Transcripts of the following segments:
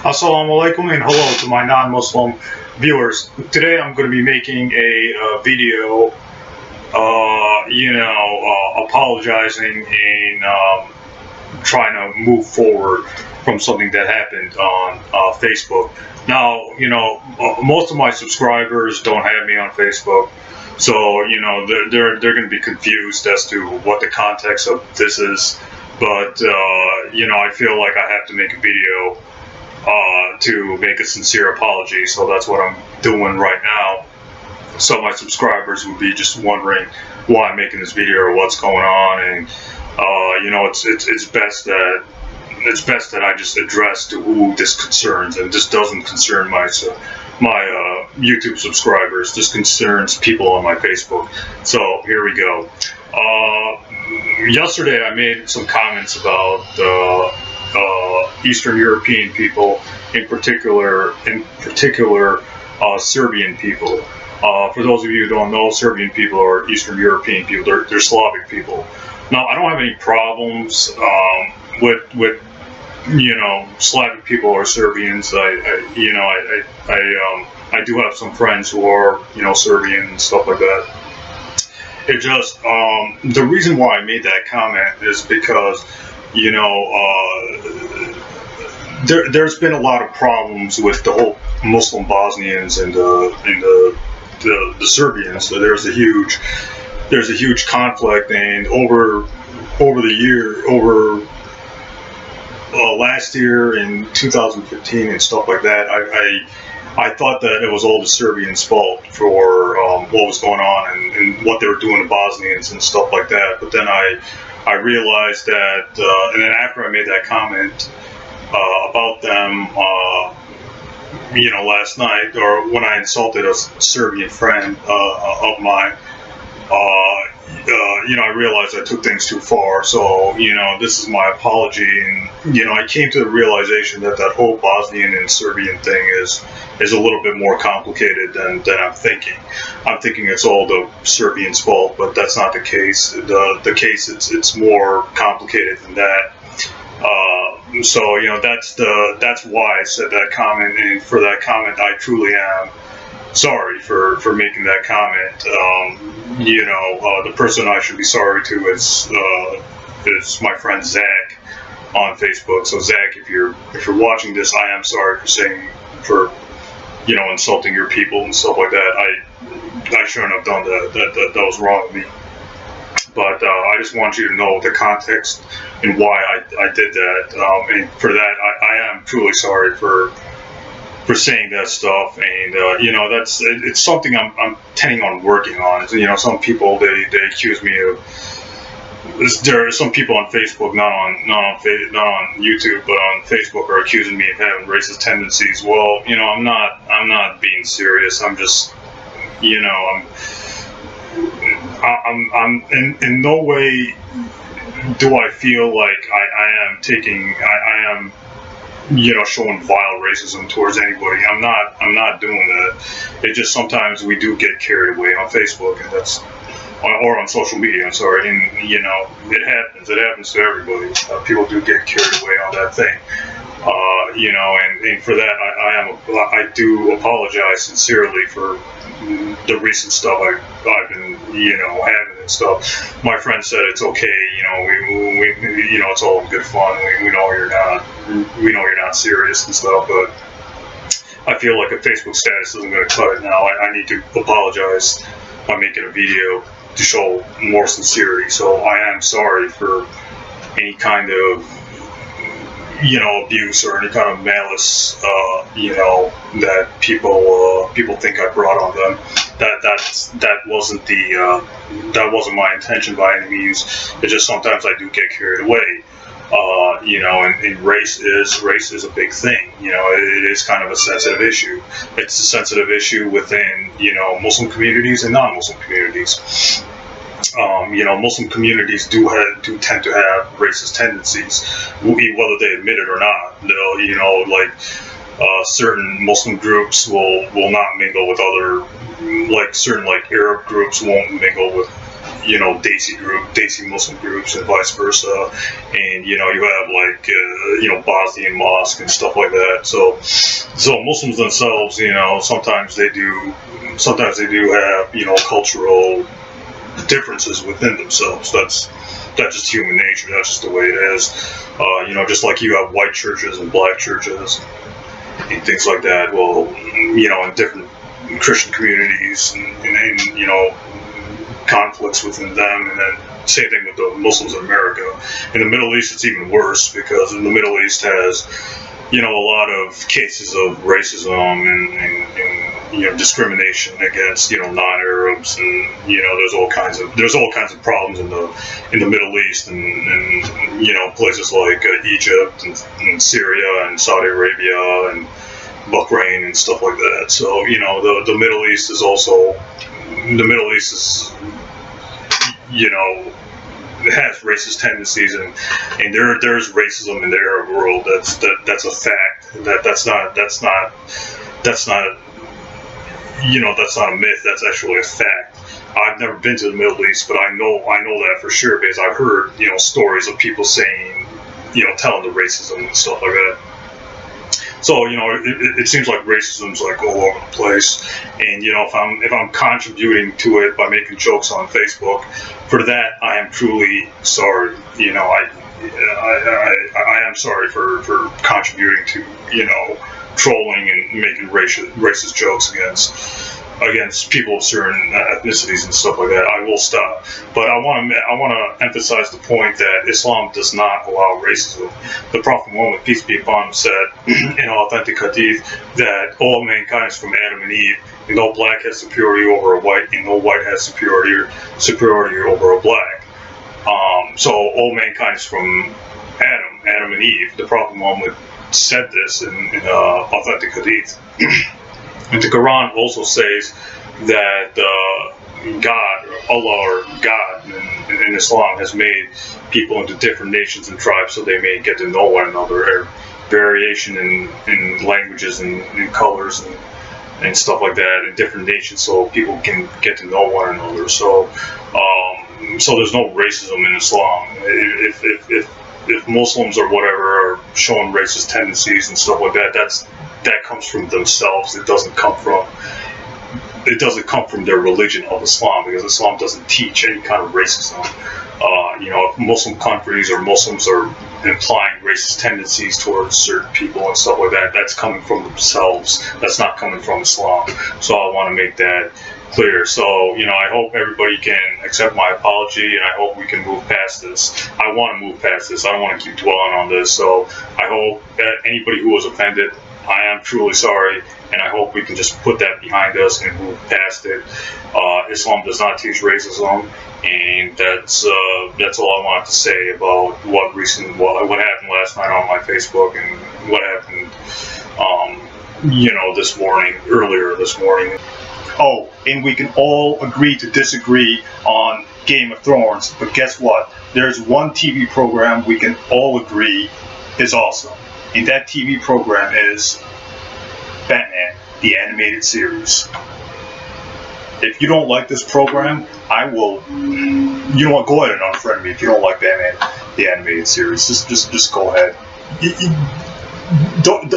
Assalamu alaikum and hello to my non-Muslim viewers. Today I'm going to be making a video, apologizing and trying to move forward from something that happened on Facebook. Now, most of my subscribers don't have me on Facebook, so they're going to be confused as to what the context of this is. But I feel like I have to make a video to make a sincere apology, so that's what I'm doing right now. So my subscribers would be just wondering why I'm making this video or what's going on, and it's best that I just address to who this concerns, and this doesn't concern my YouTube subscribers. This concerns people on my Facebook. So here we go. Yesterday I made some comments about Eastern European people, in particular Serbian people. For those of you who don't know, Serbian people are Eastern European people. They're Slavic people. Now, I don't have any problems with Slavic people or Serbians. I do have some friends who are Serbian and stuff like that. It just the reason why I made that comment is because there's been a lot of problems with the whole Muslim Bosnians and the Serbians. So there's a huge conflict, and over last year in 2015 and stuff like that, I thought that it was all the Serbians' fault for what was going on and what they were doing to Bosnians and stuff like that. But then I realized that, and then after I made that comment about them, last night, or when I insulted a Serbian friend of mine, I realized I took things too far. So, this is my apology, and I came to the realization that that whole Bosnian and Serbian thing is a little bit more complicated than I'm thinking. I'm thinking it's all the Serbians' fault, but that's not the case. The case it's more complicated than that. So that's why I said that comment, and for that comment I truly am sorry for making that comment. The person I should be sorry to is my friend Zach on Facebook. So Zach, if you're watching this, I am sorry for insulting your people and stuff like that. I shouldn't have done that. That was wrong of me. But I just want you to know the context and why I did that. And for that, I am truly sorry for saying that stuff. And it's something I'm intending on working on. Some people they accuse me of. There are some people on Facebook, not on YouTube, but on Facebook, are accusing me of having racist tendencies. Well, I'm not being serious. I'm just, I'm in no way do I feel like I am showing vile racism towards anybody. I'm not doing that. It just sometimes we do get carried away on Facebook, and or on social media. I'm sorry, and it happens. It happens to everybody. People do get carried away on that thing. And for that, I do apologize sincerely for the recent stuff I've been having and stuff. My friend said it's okay. We it's all in good fun. We know you're not serious and stuff, but I feel like a Facebook status isn't going to cut it now. I need to apologize by making a video to show more sincerity. So I am sorry for any kind of abuse or any kind of malice that people think I brought on them. That wasn't my intention by any means. It's just sometimes I do get carried away. And race is a big thing. It is kind of a sensitive issue. It's a sensitive issue within Muslim communities and non-Muslim communities. Muslim communities do tend to have racist tendencies, whether they admit it or not. Certain Muslim groups will not mingle with other, certain Arab groups won't mingle with Desi Muslim groups, and vice versa. And you have like Bosnian mosque and stuff like that. So Muslims themselves, sometimes they do have cultural differences within themselves. That's just human nature. That's just the way it is. Just like you have white churches and black churches and things like that. Well, in different Christian communities and conflicts within them, and then same thing with the Muslims in America. In the Middle East, it's even worse, because in the Middle East has a lot of cases of racism and discrimination against non-Arabs, and there's all kinds of problems in the Middle East, and places like Egypt and Syria and Saudi Arabia and Bahrain and stuff like that. So the Middle East is has racist tendencies, and there's racism in the Arab world. That's a fact. That's not a myth. That's actually a fact. I've never been to the Middle East, but I know that for sure, because I've heard stories of people saying, telling the racism and stuff like that. So it seems like racism's like all over the place, and if I'm contributing to it by making jokes on Facebook, for that I am truly sorry. I am sorry for contributing to trolling and making racist jokes against people of certain ethnicities and stuff like that. I will stop, but I want to emphasize the point that Islam does not allow racism. The Prophet Muhammad, peace be upon him, said in authentic hadith that all mankind is from Adam and Eve, and no black has superiority over a white, and no white has superiority over a black. So all mankind is from Adam and Eve. The Prophet Muhammad said this in authentic hadith. And the Quran also says that Allah or God in Islam has made people into different nations and tribes so they may get to know one another, or variation in languages and colors and stuff like that in different nations, so people can get to know one another. So there's no racism in Islam. If Muslims or whatever are showing racist tendencies and stuff like that, that comes from themselves. It doesn't come from their religion of Islam, because Islam doesn't teach any kind of racism. If Muslim countries or Muslims are implying racist tendencies towards certain people and stuff like that, that's coming from themselves. That's not coming from Islam. So I want to make that clear. So, I hope everybody can accept my apology, and I hope we can move past this. I want to move past this. I don't want to keep dwelling on this. So I hope that anybody who was offended, I am truly sorry, and I hope we can just put that behind us and move past it. Islam does not teach racism, and that's all I wanted to say about what happened last night on my Facebook, and what happened earlier this morning. Oh, and we can all agree to disagree on Game of Thrones, but guess what? There's one TV program we can all agree is awesome, and that TV program is Batman, the animated series. If you don't like this program, I will, go ahead and unfriend me if you don't like Batman, the animated series. Just go ahead. Don't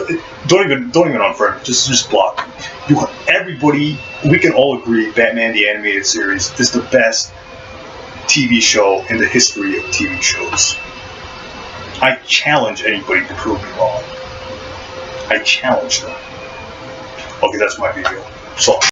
even unfriend me. Just block me. Everybody, we can all agree Batman the Animated Series is the best TV show in the history of TV shows. I challenge anybody to prove me wrong. I challenge them. Okay, that's my video. So.